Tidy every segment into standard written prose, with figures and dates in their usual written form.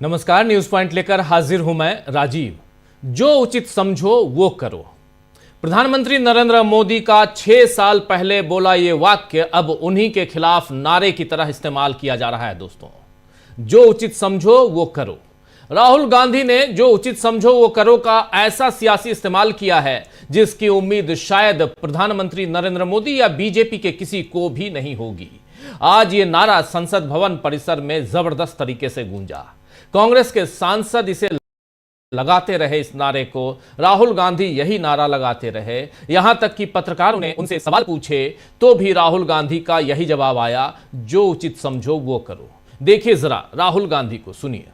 नमस्कार, news point लेकर हाजिर हूं मैं राजीव। जो उचित समझो वो करो। प्रधानमंत्री नरेंद्र मोदी का 6 साल पहले बोला ये वाक्य अब उन्हीं के खिलाफ नारे की तरह इस्तेमाल किया जा रहा है। दोस्तों, जो उचित समझो वो करो। राहुल गांधी ने जो उचित समझो वो करो का ऐसा सियासी इस्तेमाल किया है जिसकी उम्मीद शायद प्रधानमंत्री नरेंद्र मोदी या बीजेपी के किसी को भी नहीं होगी। आज ये नारा संसद भवन परिसर में जबरदस्त तरीके से गूंजा। कांग्रेस के सांसद इसे लगाते रहे, इस नारे को राहुल गांधी यही नारा लगाते रहे। यहां तक कि पत्रकारों ने उनसे सवाल पूछे तो भी राहुल गांधी का यही जवाब आया, जो उचित समझो वो करो। देखिए जरा राहुल गांधी को, सुनिए।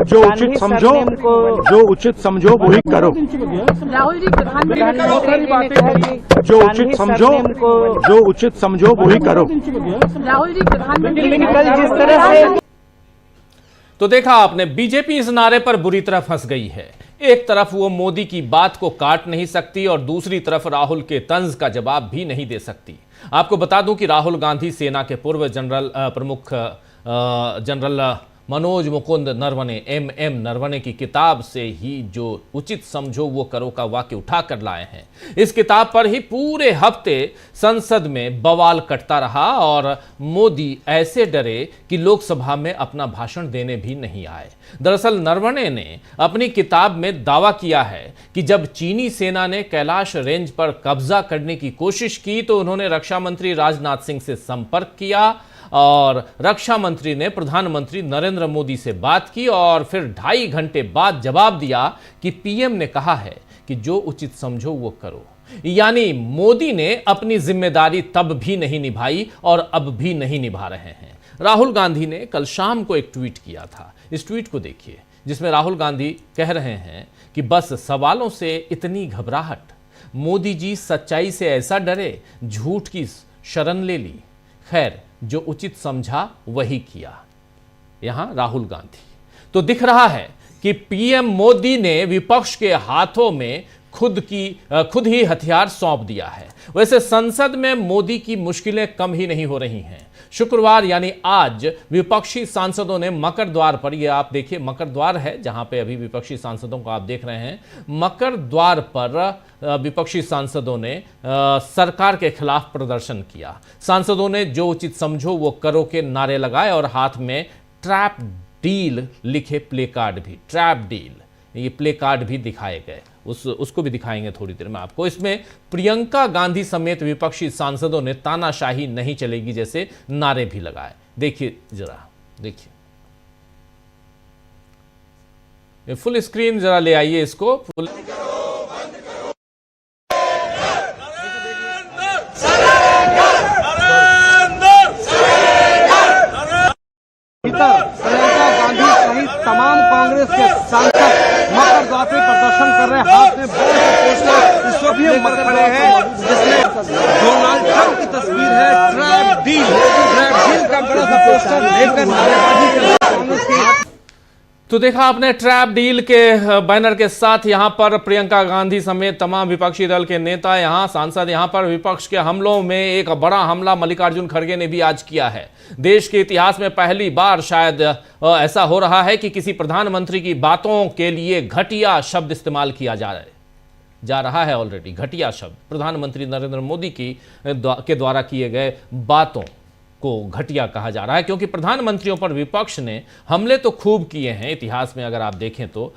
जो उचित समझो वही करो। राहुल जी, प्रधानमंत्री जो उचित समझो वही करो। राहुल जी, प्रधानमंत्री कल जिस तरह से तो देखा आपने, बीजेपी इस नारे पर बुरी तरह फंस गई है। एक तरफ वो मोदी की बात को काट नहीं सकती और दूसरी तरफ राहुल के तंज का जवाब भी नहीं दे सकती। आपको बता दूं कि राहुल गांधी सेना के पूर्व प्रमुख जनरल मनोज मुकुंद नरवणे MM नरवणे की किताब से ही जो उचित समझो वो करो का वाक्य उठाकर लाए हैं। इस किताब पर ही पूरे हफ्ते संसद में बवाल कटता रहा और मोदी ऐसे डरे कि लोकसभा में अपना भाषण देने भी नहीं आए। दरअसल नरवणे ने अपनी किताब में दावा किया है कि जब चीनी सेना ने कैलाश रेंज पर कब्जा करने की कोशिश की तो उन्होंने रक्षा मंत्री राजनाथ सिंह से संपर्क किया और रक्षा मंत्री ने प्रधानमंत्री नरेंद्र मोदी से बात की और फिर 2.5 घंटे बाद जवाब दिया कि PM ने कहा है कि जो उचित समझो वो करो। यानी मोदी ने अपनी जिम्मेदारी तब भी नहीं निभाई और अब भी नहीं निभा रहे हैं। राहुल गांधी ने कल शाम को एक ट्वीट किया था। इस ट्वीट को देखिए, जिसमें राहुल गांधी कह रहे हैं कि बस सवालों से इतनी घबराहट, मोदी जी सच्चाई से ऐसा डरे, झूठ की शरण ले ली, खैर जो उचित समझा वही किया। यहां राहुल गांधी तो दिख रहा है कि PM मोदी ने विपक्ष के हाथों में खुद ही हथियार सौंप दिया है। वैसे संसद में मोदी की मुश्किलें कम ही नहीं हो रही हैं। शुक्रवार यानी आज विपक्षी सांसदों ने मकर द्वार पर, ये आप देखिए मकर द्वार है जहां पे अभी विपक्षी सांसदों को आप देख रहे हैं, मकर द्वार पर विपक्षी सांसदों ने सरकार के खिलाफ प्रदर्शन किया। सांसदों ने जो उचित समझो वो करो के नारे लगाए और हाथ में ट्रैप डील लिखे प्ले कार्ड भी, ट्रैप डील, ये प्ले कार्ड भी दिखाए गए। उसको भी दिखाएंगे थोड़ी देर में आपको। इसमें प्रियंका गांधी समेत विपक्षी सांसदों ने तानाशाही नहीं चलेगी जैसे नारे भी लगाए। देखिए जरा, देखिए ये फुल स्क्रीन जरा ले आइए इसको। फुल प्रियंका गांधी सहित तमाम कांग्रेस के सांसद मकर द्वार पर प्रदर्शन कर रहे हैं। हाथ में बड़े पोस्टर इस वक्त लेकर खड़े हैं जिसमें डोनाल्ड ट्रंप की तस्वीर है। ट्रैप डील का बड़ा सा पोस्टर लेकर नारेबाजी कर रहे हैं कांग्रेस के। तो देखा आपने, ट्रैप डील के बैनर के साथ यहां पर प्रियंका गांधी समेत तमाम विपक्षी दल के नेता, यहां सांसद, यहां पर विपक्ष के हमलों में एक बड़ा हमला मल्लिकार्जुन खड़गे ने भी आज किया है। देश के इतिहास में पहली बार शायद ऐसा हो रहा है कि किसी प्रधानमंत्री की बातों के लिए घटिया शब्द इस्तेमाल किया जा रहा है। ऑलरेडी घटिया शब्द प्रधानमंत्री नरेंद्र मोदी के द्वारा किए गए बातों को घटिया कहा जा रहा है, क्योंकि प्रधानमंत्रियों पर विपक्ष ने हमले तो खूब किए हैं इतिहास में। अगर आप देखें तो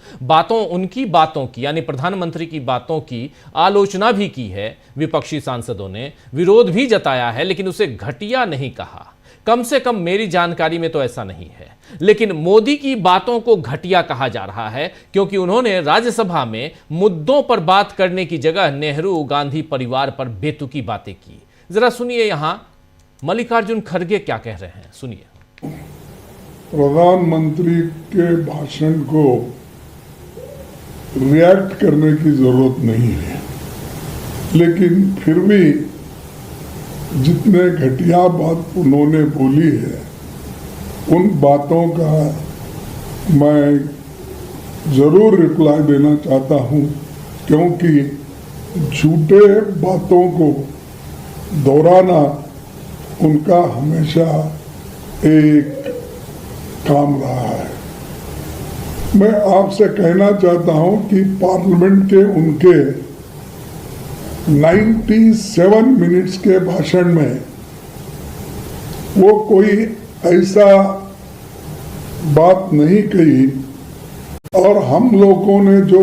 उनकी बातों की, यानी प्रधानमंत्री की बातों की आलोचना भी की है विपक्षी सांसदों ने, विरोध भी जताया है, लेकिन उसे घटिया नहीं कहा। कम से कम मेरी जानकारी में तो ऐसा नहीं है। लेकिन मोदी की बातों को घटिया कहा जा रहा है क्योंकि उन्होंने राज्यसभा में मुद्दों पर बात करने की जगह नेहरू गांधी परिवार पर बेतुकी बातें की। जरा सुनिए यहां मल्लिकार्जुन खड़गे क्या कह रहे हैं, सुनिए। प्रधानमंत्री के भाषण को रिएक्ट करने की जरूरत नहीं है, लेकिन फिर भी जितने घटिया बात उन्होंने बोली है उन बातों का मैं जरूर रिप्लाई देना चाहता हूं, क्योंकि झूठे बातों को दोहराना उनका हमेशा एक काम रहा है। मैं आपसे कहना चाहता हूं कि पार्लियामेंट के उनके 97 मिनट्स के भाषण में वो कोई ऐसा बात नहीं कही, और हम लोगों ने जो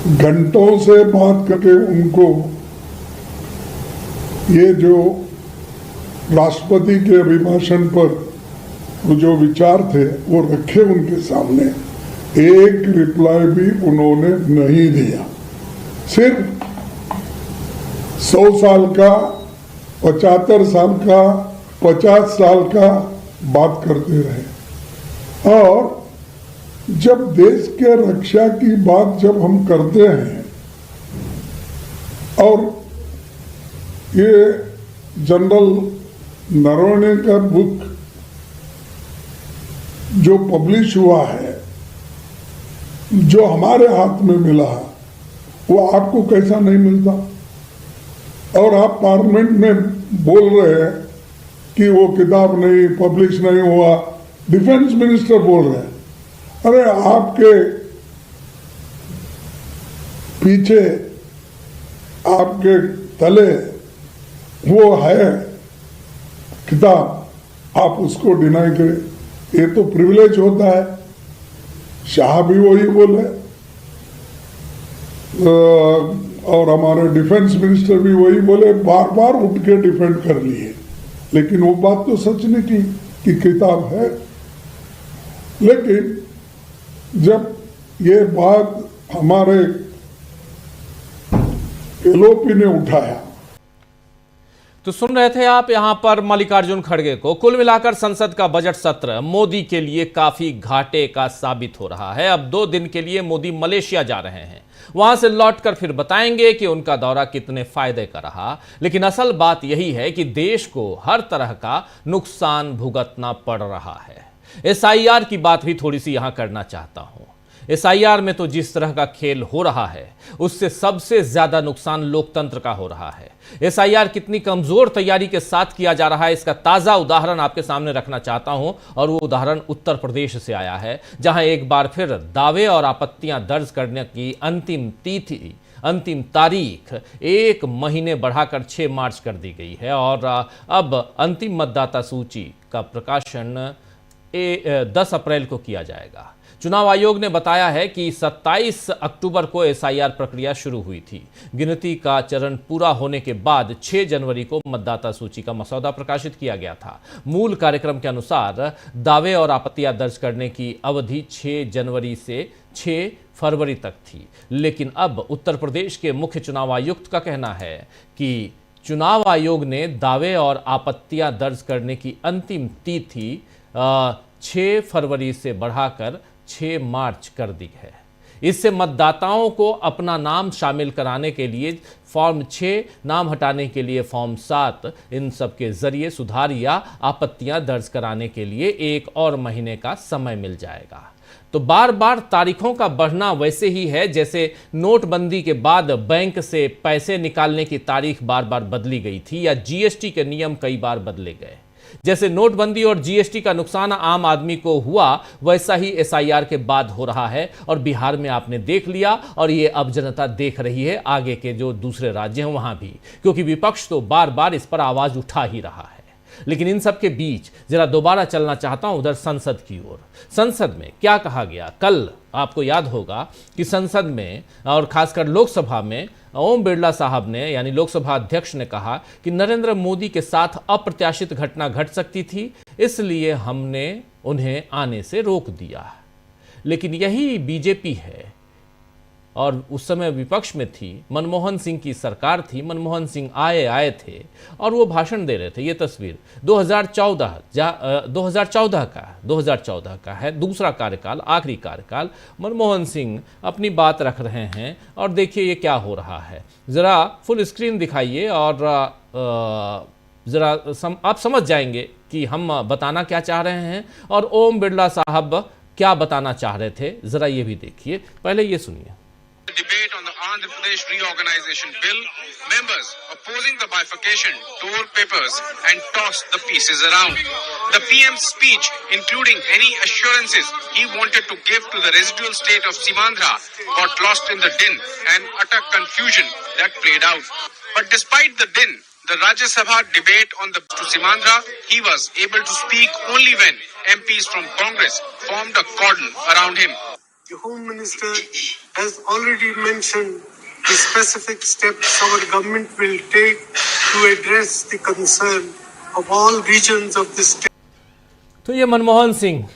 घंटों से बात करके उनको ये जो राष्ट्रपति के अभिभाषण पर वो जो विचार थे वो रखे उनके सामने, एक रिप्लाई भी उन्होंने नहीं दिया। सिर्फ 100 साल का, 75 साल का, 50 साल का बात करते रहे। और जब देश के रक्षा की बात जब हम करते हैं, और ये जनरल नरवणे का बुक जो पब्लिश हुआ है, जो हमारे हाथ में मिला, वो आपको कैसा नहीं मिलता? और आप पार्लियामेंट में बोल रहे हैं कि वो किताब नहीं पब्लिश नहीं हुआ। डिफेंस मिनिस्टर बोल रहे हैं, अरे आपके पीछे, आपके तले वो है किताब, आप उसको डिनाई करें, ये तो प्रिविलेज होता है। शाह भी वही बोले और हमारे डिफेंस मिनिस्टर भी वही बोले, बार बार उठ के डिफेंड कर लिए, लेकिन वो बात तो सच निकली कि किताब है। लेकिन जब ये बात हमारे एलओपी ने उठाया, तो सुन रहे थे आप यहां पर मल्लिकार्जुन खड़गे को। कुल मिलाकर संसद का बजट सत्र मोदी के लिए काफी घाटे का साबित हो रहा है। अब 2 दिन के लिए मोदी मलेशिया जा रहे हैं, वहां से लौटकर फिर बताएंगे कि उनका दौरा कितने फायदे का रहा। लेकिन असल बात यही है कि देश को हर तरह का नुकसान भुगतना पड़ रहा है। एसआईआर की बात भी थोड़ी सी यहां करना चाहता हूं। एसआईआर में तो जिस तरह का खेल हो रहा है, उससे सबसे ज्यादा नुकसान लोकतंत्र का हो रहा है। एसआईआर कितनी कमजोर तैयारी के साथ किया जा रहा है, इसका ताजा उदाहरण आपके सामने रखना चाहता हूं। और वो उदाहरण उत्तर प्रदेश से आया है, जहां एक बार फिर दावे और आपत्तियां दर्ज करने की अंतिम तारीख 1 महीने बढ़ाकर 6 मार्च कर दी गई है। और अब अंतिम मतदाता सूची का प्रकाशन 10 अप्रैल को किया जाएगा। चुनाव आयोग ने बताया है कि 27 अक्टूबर को एसआईआर प्रक्रिया शुरू हुई थी। गिनती का चरण पूरा होने के बाद 6 जनवरी को मतदाता सूची का मसौदा प्रकाशित किया गया था। मूल कार्यक्रम के अनुसार दावे और आपत्तियां दर्ज करने की अवधि 6 जनवरी से 6 फरवरी तक थी। लेकिन अब उत्तर प्रदेश के मुख्य चुनाव आयुक्त का कहना है कि चुनाव आयोग ने दावे और आपत्तियां दर्ज करने की अंतिम तिथि 6 फरवरी से बढ़ाकर 6 मार्च कर दी है। इससे मतदाताओं को अपना नाम शामिल कराने के लिए फॉर्म 6, नाम हटाने के लिए फॉर्म 7, इन सब के जरिए सुधार या आपत्तियां दर्ज कराने के लिए 1 और महीने का समय मिल जाएगा। तो बार बार तारीखों का बढ़ना वैसे ही है जैसे नोटबंदी के बाद बैंक से पैसे निकालने की तारीख बार बार बदली गई थी, या जीएसटी के नियम कई बार बदले गए। जैसे नोटबंदी और जीएसटी का नुकसान आम आदमी को हुआ, वैसा ही एसआईआर के बाद हो रहा है। और बिहार में आपने देख लिया, और ये अब जनता देख रही है आगे के जो दूसरे राज्य हैं वहां भी, क्योंकि विपक्ष तो बार बार इस पर आवाज उठा ही रहा है। लेकिन इन सब के बीच जरा दोबारा चलना चाहता हूं उधर संसद की ओर। संसद में क्या कहा गया कल? आपको याद होगा कि संसद में और खासकर लोकसभा में ओम बिरला साहब ने, यानी लोकसभा अध्यक्ष ने कहा कि नरेंद्र मोदी के साथ अप्रत्याशित घटना घट सकती थी, इसलिए हमने उन्हें आने से रोक दिया। लेकिन यही बीजेपी है, और उस समय विपक्ष में थी, मनमोहन सिंह की सरकार थी। मनमोहन सिंह आए थे और वो भाषण दे रहे थे। ये तस्वीर 2014 का है, दूसरा कार्यकाल, आखिरी कार्यकाल। मनमोहन सिंह अपनी बात रख रहे हैं, और देखिए ये क्या हो रहा है। ज़रा फुल स्क्रीन दिखाइए, और ज़रा आप समझ जाएंगे कि हम बताना क्या चाह रहे हैं और ओम बिरला साहब क्या बताना चाह रहे थे। ज़रा ये भी देखिए, पहले ये सुनिए। Debate on the Andhra Pradesh Reorganization Bill, members opposing the bifurcation tore papers and tossed the pieces around. The PM's speech, including any assurances he wanted to give to the residual state of Simandhra, got lost in the din and utter confusion that played out. But despite the din, the Rajya Sabha debate on the to Simandhra, he was able to speak only when MPs from Congress formed a cordon around him. The Home Minister has already mentioned the specific steps our government will take to address the concern of all regions of the state. तो ये मनमोहन सिंह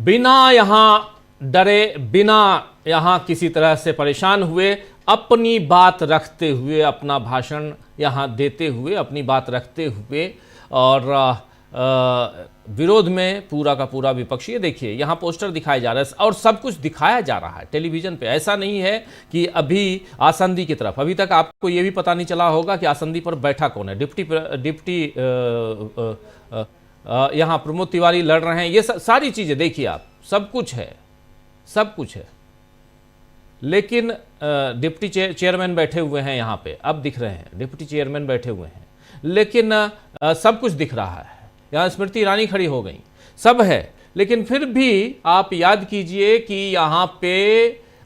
बिना यहाँ डरे, बिना यहाँ किसी तरह से परेशान हुए, अपनी बात रखते हुए, अपना भाषण यहाँ देते हुए, अपनी बात रखते हुए और विरोध में पूरा का पूरा विपक्ष। ये देखिए यहाँ पोस्टर दिखाए जा रहे हैं और सब कुछ दिखाया जा रहा है टेलीविज़न पे। ऐसा नहीं है कि अभी आसंदी की तरफ, अभी तक आपको ये भी पता नहीं चला होगा कि आसंदी पर बैठा कौन है। डिप्टी यहाँ प्रमोद तिवारी लड़ रहे हैं। ये सारी चीज़ें देखिए आप, सब कुछ है, सब कुछ है। लेकिन डिप्टी चेयरमैन बैठे हुए हैं यहाँ पे, अब दिख रहे हैं डिप्टी चेयरमैन बैठे हुए हैं, लेकिन सब कुछ दिख रहा है। यहाँ स्मृति ईरानी खड़ी हो गई, सब है, लेकिन फिर भी आप याद कीजिए कि यहाँ पे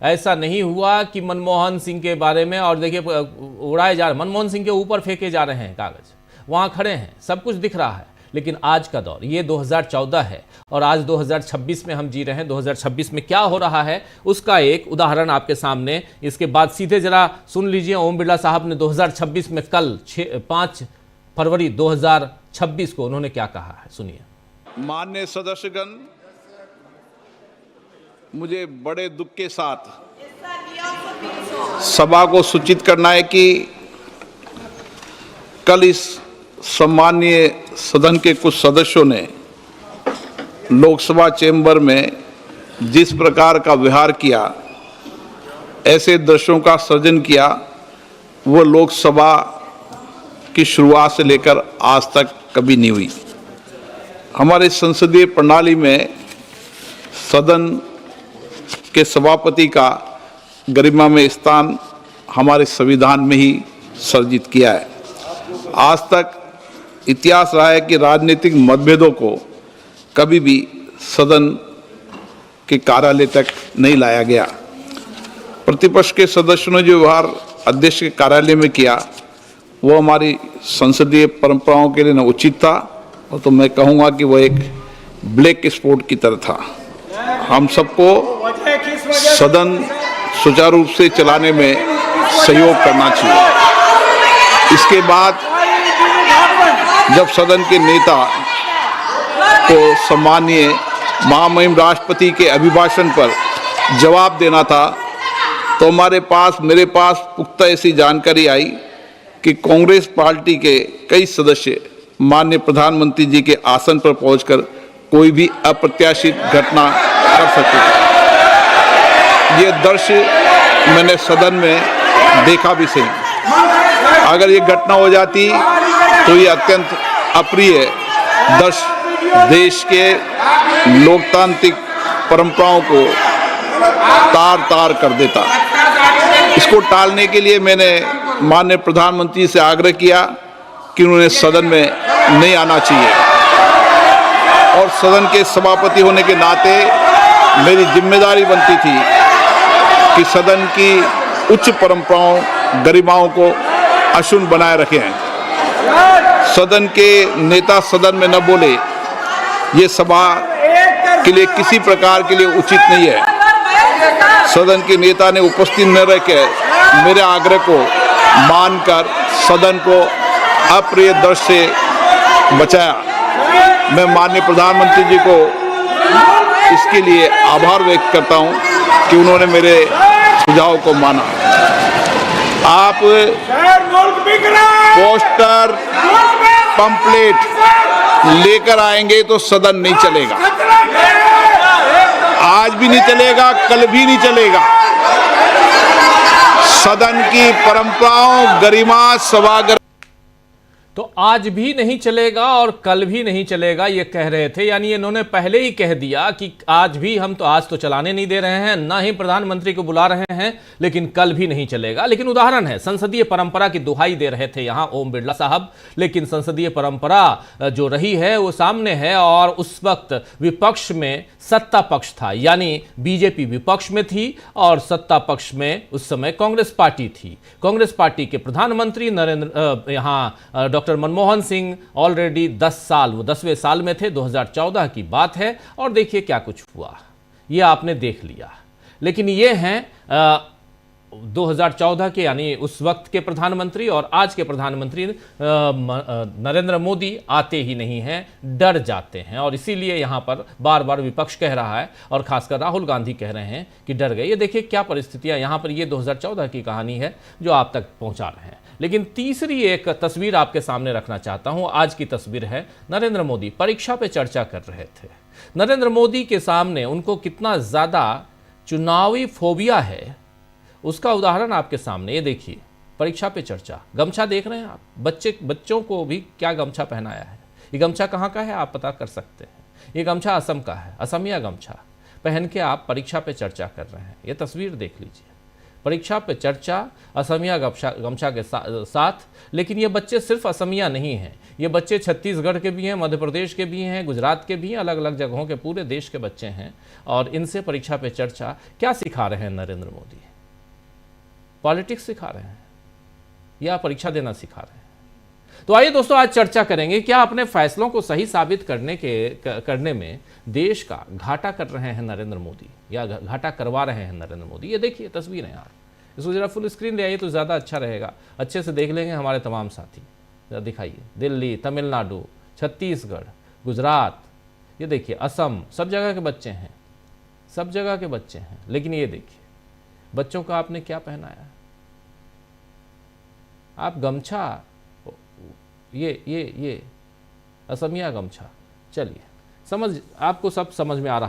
ऐसा नहीं हुआ कि मनमोहन सिंह के बारे में, और देखिए उड़ाए जा रहे, मनमोहन सिंह के ऊपर फेंके जा रहे हैं कागज, वहाँ खड़े हैं, सब कुछ दिख रहा है। लेकिन आज का दौर, ये 2014 है और आज 2026 में हम जी रहे हैं। 2026 में क्या हो रहा है उसका एक उदाहरण आपके सामने, इसके बाद सीधे जरा सुन लीजिए ओम बिरला साहब ने 2026 में कल 5 फरवरी 2026 को उन्होंने क्या कहा है, सुनिए। माननीय सदस्यगण, मुझे बड़े दुख के साथ सभा को सूचित करना है कि कल इस सम्मानीय सदन के कुछ सदस्यों ने लोकसभा चेंबर में जिस प्रकार का व्यवहार किया, ऐसे दृश्यों का सृजन किया, वो लोकसभा की शुरुआत से लेकर आज तक कभी नहीं हुई। हमारे संसदीय प्रणाली में सदन के सभापति का गरिमा में स्थान हमारे संविधान में ही सर्जित किया है। आज तक इतिहास रहा है कि राजनीतिक मतभेदों को कभी भी सदन के कार्यालय तक नहीं लाया गया। प्रतिपक्ष के सदस्यों ने जो व्यवहार अध्यक्ष के कार्यालय में किया, वो हमारी संसदीय परंपराओं के लिए न उचित था, और तो मैं कहूँगा कि वो एक ब्लैक स्पॉट की तरह था। हम सबको सदन सुचारू रूप से चलाने में सहयोग करना चाहिए। इसके बाद जब सदन के नेता को सम्मानीय महामहिम राष्ट्रपति के अभिभाषण पर जवाब देना था, तो मेरे पास पुख्ता ऐसी जानकारी आई कि कांग्रेस पार्टी के कई सदस्य माननीय प्रधानमंत्री जी के आसन पर पहुंचकर कोई भी अप्रत्याशित घटना कर सकते थे। ये दृश्य मैंने सदन में देखा भी सही। अगर ये घटना हो जाती तो ये अत्यंत अप्रिय दृश्य देश के लोकतांत्रिक परंपराओं को तार-तार कर देता। इसको टालने के लिए मैंने माननीय प्रधानमंत्री से आग्रह किया कि उन्हें सदन में नहीं आना चाहिए, और सदन के सभापति होने के नाते मेरी जिम्मेदारी बनती थी कि सदन की उच्च परंपराओं, गरिमाओं को अक्षुण्ण बनाए रखें। सदन के नेता सदन में न बोले, ये सभा के लिए किसी प्रकार के लिए उचित नहीं है। सदन के नेता ने उपस्थित न रहकर मेरे आग्रह को मानकर सदन को अप्रिय दृश्य से बचाया। मैं माननीय प्रधानमंत्री जी को इसके लिए आभार व्यक्त करता हूं कि उन्होंने मेरे सुझाव को माना। आप पोस्टर, पंपलेट लेकर आएंगे तो सदन नहीं चलेगा। आज भी नहीं चलेगा, कल भी नहीं चलेगा। सदन की परंपराओं, गरिमा, सभागार। तो आज भी नहीं चलेगा और कल भी नहीं चलेगा ये कह रहे थे, यानी इन्होंने पहले ही कह दिया कि आज भी हम तो आज तो चलाने नहीं दे रहे हैं, ना ही प्रधानमंत्री को बुला रहे हैं, लेकिन कल भी नहीं चलेगा। लेकिन उदाहरण है, संसदीय परंपरा की दुहाई दे रहे थे यहां ओम बिरला साहब, लेकिन संसदीय परंपरा जो रही है वो सामने है। और उस वक्त विपक्ष में सत्ता पक्ष था, यानी बीजेपी विपक्ष में थी और सत्ता पक्ष में उस समय कांग्रेस पार्टी थी। कांग्रेस पार्टी के प्रधानमंत्री यहां डॉक्टर मनमोहन सिंह ऑलरेडी 10 साल, वो 10वें साल में थे, 2014 की बात है। और देखिए क्या कुछ हुआ, ये आपने देख लिया। लेकिन ये हैं 2014 के, यानी उस वक्त के प्रधानमंत्री, और आज के प्रधानमंत्री नरेंद्र मोदी आते ही नहीं हैं, डर जाते हैं। और इसीलिए यहां पर बार बार विपक्ष कह रहा है और खासकर राहुल गांधी कह रहे हैं कि डर गए। ये देखिए क्या परिस्थितियां यहां पर, ये 2014 की कहानी है जो आप तक पहुंचा रहे हैं। लेकिन तीसरी एक तस्वीर आपके सामने रखना चाहता हूं। आज की तस्वीर है नरेंद्र मोदी परीक्षा पे चर्चा कर रहे थे। नरेंद्र मोदी के सामने उनको कितना ज्यादा चुनावी फोबिया है उसका उदाहरण आपके सामने, ये देखिए, परीक्षा पे चर्चा। गमछा देख रहे हैं आप, बच्चों को भी क्या गमछा पहनाया है। ये गमछा कहाँ का है आप पता कर सकते हैं। ये गमछा असम का है, असमिया गमछा पहन के आप परीक्षा पे चर्चा कर रहे हैं। ये तस्वीर देख लीजिए, परीक्षा पे चर्चा असमिया गमछा के साथ। लेकिन ये बच्चे सिर्फ असमिया नहीं हैं, ये बच्चे छत्तीसगढ़ के भी हैं, मध्य प्रदेश के भी हैं, गुजरात के भी हैं, अलग अलग जगहों के, पूरे देश के बच्चे हैं। और इनसे परीक्षा पे चर्चा क्या सिखा रहे हैं नरेंद्र मोदी? पॉलिटिक्स सिखा रहे हैं या परीक्षा देना सिखा रहे हैं? तो आइए दोस्तों, आज चर्चा करेंगे क्या अपने फैसलों को सही साबित करने में देश का घाटा कर रहे हैं नरेंद्र मोदी, या घाटा करवा रहे हैं नरेंद्र मोदी। ये देखिए तस्वीरें यार, इसको जरा फुल स्क्रीन ले आइए तो ज़्यादा अच्छा रहेगा, अच्छे से देख लेंगे हमारे तमाम साथी। जरा दिखाइए, दिल्ली, तमिलनाडु, छत्तीसगढ़, गुजरात, ये देखिए असम, सब जगह के बच्चे हैं, सब जगह के बच्चे हैं। लेकिन ये देखिए बच्चों का आपने क्या पहनाया, आप गमछा, ये असमिया गमछा। चलिए, आपको सब समझ में आ रहा